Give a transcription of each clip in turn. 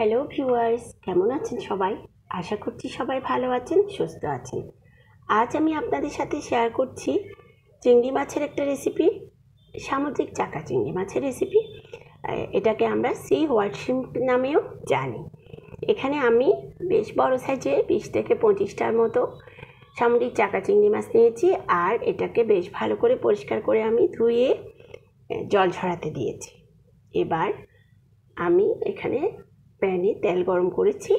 Hello viewers, কেমন আছেন সবাই? আশা করছি সবাই ভালো আছেন, সুস্থ আছেন। আজ আমি আপনাদের সাথে শেয়ার করছি চিংড়ি মাছের একটা রেসিপি, সামুদ্রিক চাকা চিংড়ি মাছের রেসিপি। এটাকে আমরা সি হোয়াইট শ্রিম্প নামেও জানি। এখানে আমি বেশ বড় সাইজে 20 থেকে 25টার মতো সামুদ্রিক চাকা চিংড়ি মাছ নিয়েছি, আর এটাকে বেশ ভালো করে পরিষ্কার করে আমি ধুয়ে জল ঝরাতে দিয়েছি। এবার আমি এখানে প্যানে তেল গরম করেছি।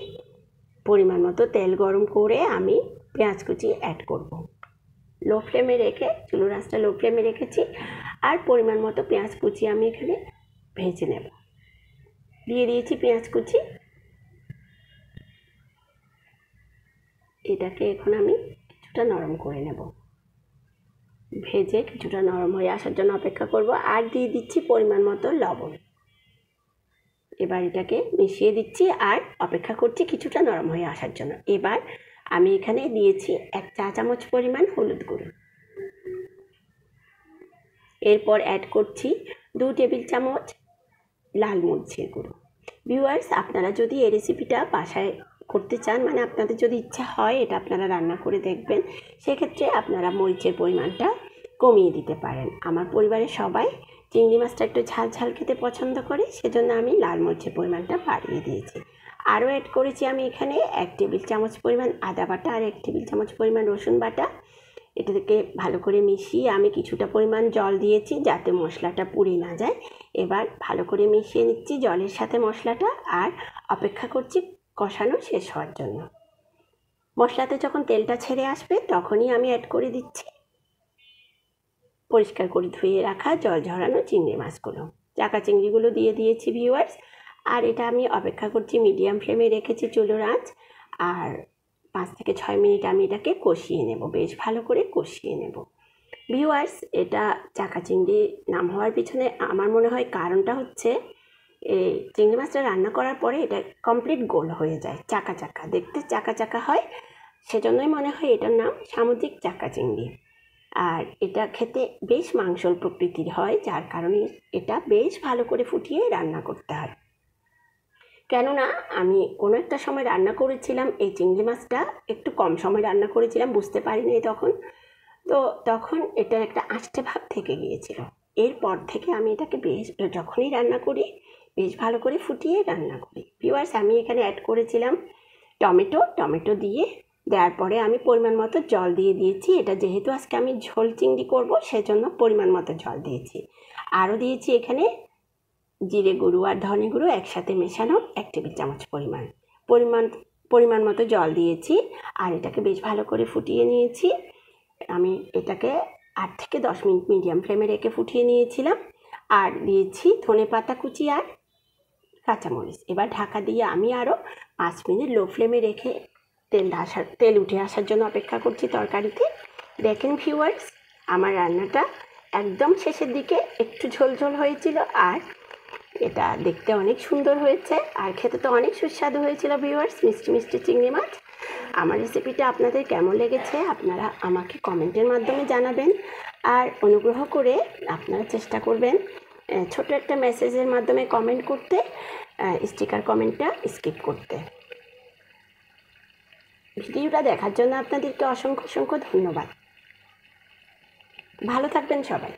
পরিমাণ মতো তেল গরম করে আমি পেঁয়াজ কুচি অ্যাড করব। লো ফ্লেমে রেখে, চুলোর আঁচটা লো ফ্লেমে রেখেছি, আর পরিমাণ মতো পেঁয়াজ কুচি আমি এখানে ভেজে নেব। দিয়ে দিয়েছি পেঁয়াজ কুচি। এটাকে এখন আমি কিছুটা নরম করে নেব। ভেজে কিছুটা নরম হয়ে আসার জন্য অপেক্ষা করব, আর দিয়ে দিচ্ছি পরিমাণ মতো লবণ। এবার এটাকে মিশিয়ে দিচ্ছি আর অপেক্ষা করছি কিছুটা নরম হয়ে আসার জন্য। এবার আমি এখানে দিয়েছি 1 চা চামচ পরিমাণ হলুদ গুঁড়ো। এরপর অ্যাড করছি 2 টেবিল চামচ লাল মরিচের গুঁড়ো। ভিউয়ার্স, আপনারা যদি এই রেসিপিটা বাসায় করতে চান, মানে আপনাদের যদি ইচ্ছা হয় এটা আপনারা রান্না করে দেখবেন, সেক্ষেত্রে আপনারা মরিচের পরিমাণটা কমিয়ে দিতে পারেন। আমার পরিবারের সবাই চিংড়ি মাছটা একটু ঝাল ঝাল খেতে পছন্দ করে, সেজন্য আমি লাল মরিচের পরিমাণটা বাড়িয়ে দিয়েছি। আরও অ্যাড করেছি আমি এখানে 1 টেবিল চামচ পরিমাণ আদা বাটা আর 1 টেবিল চামচ পরিমাণ রসুন বাটা। এটাকে ভালো করে মিশিয়ে আমি কিছুটা পরিমাণ জল দিয়েছি যাতে মশলাটা পুড়ে না যায়। এবার ভালো করে মিশিয়ে নিচ্ছি জলের সাথে মশলাটা, আর অপেক্ষা করছি কষানো শেষ হওয়ার জন্য। মশলাতে যখন তেলটা ছেড়ে আসবে তখনই আমি অ্যাড করে দিচ্ছি পরিষ্কার করে ধুয়ে রাখা জল ঝরানো চিংড়ি মাছগুলো। চাকা চিংড়িগুলো দিয়ে দিয়েছি ভিউয়ার্স, আর এটা আমি অপেক্ষা করছি মিডিয়াম ফ্লেমে রেখেছি চুলোর আঁচ, আর 5 থেকে 6 মিনিট আমি এটাকে কষিয়ে নেব, বেশ ভালো করে কষিয়ে নেব। ভিউয়ার্স, এটা চাকা চিংড়ি নাম হওয়ার পিছনে আমার মনে হয় কারণটা হচ্ছে এই চিংড়ি মাছটা রান্না করার পরে এটা কমপ্লিট গোল হয়ে যায়, চাকা চাকা দেখতে চাকা চাকা হয়, সেজন্যই মনে হয় এটার নাম সামুদ্রিক চাকা চিংড়ি। আর এটা খেতে বেশ মাংসল প্রকৃতির হয়, যার কারণে এটা বেশ ভালো করে ফুটিয়ে রান্না করতে হয়। কেননা আমি কোনো একটা সময় রান্না করেছিলাম এই চিংড়ি মাছটা, একটু কম সময় রান্না করেছিলাম, বুঝতে পারিনি তখন এটার একটা আষ্টে ভাব থেকে গিয়েছিল। এরপর থেকে আমি এটাকে বেশ যখনই রান্না করি বেশ ভালো করে ফুটিয়ে রান্না করি। ভিউয়ার্স, আমি এখানে অ্যাড করেছিলাম টমেটো দিয়ে দেওয়ার পরে আমি পরিমাণ মতো জল দিয়ে দিয়েছি। এটা যেহেতু আজকে আমি ঝোল চিংড়ি করব, সেজন্য পরিমাণ মতো জল দিয়েছি। আরও দিয়েছি এখানে জিরে গুঁড়ো আর ধনে গুঁড়ো একসাথে মেশানো 1 টেবিল চামচ পরিমাণ মতো জল দিয়েছি, আর এটাকে বেশ ভালো করে ফুটিয়ে নিয়েছি। আমি এটাকে 8 থেকে 10 মিনিট মিডিয়াম ফ্লেমে রেখে ফুটিয়ে নিয়েছিলাম, আর দিয়েছি ধনেপাতা কুচি আর কাঁচামরিচ। এবার ঢাকা দিয়ে আমি আরও 5 মিনিট লো ফ্লেমে রেখে তেল উঠে আসার জন্য অপেক্ষা করছি তরকারিতে। দেখেন ভিউয়ার্স, আমার রান্নাটা একদম শেষের দিকে একটু ঝোল ঝোল হয়েছিল, আর এটা দেখতে অনেক সুন্দর হয়েছে, আর খেতে তো অনেক সুস্বাদু হয়েছিল ভিউয়ার্স। মিষ্টি মিষ্টি চিংড়ি মাছ। আমার রেসিপিটা আপনাদের কেমন লেগেছে আপনারা আমাকে কমেন্টের মাধ্যমে জানাবেন, আর অনুগ্রহ করে আপনারা চেষ্টা করবেন ছোট একটা মেসেজের মাধ্যমে কমেন্ট করতে, স্টিকার কমেন্টটা স্কিপ করতে। ভিডিওটা দেখার জন্য আপনাদেরকে অসংখ্য ধন্যবাদ। ভালো থাকবেন সবাই।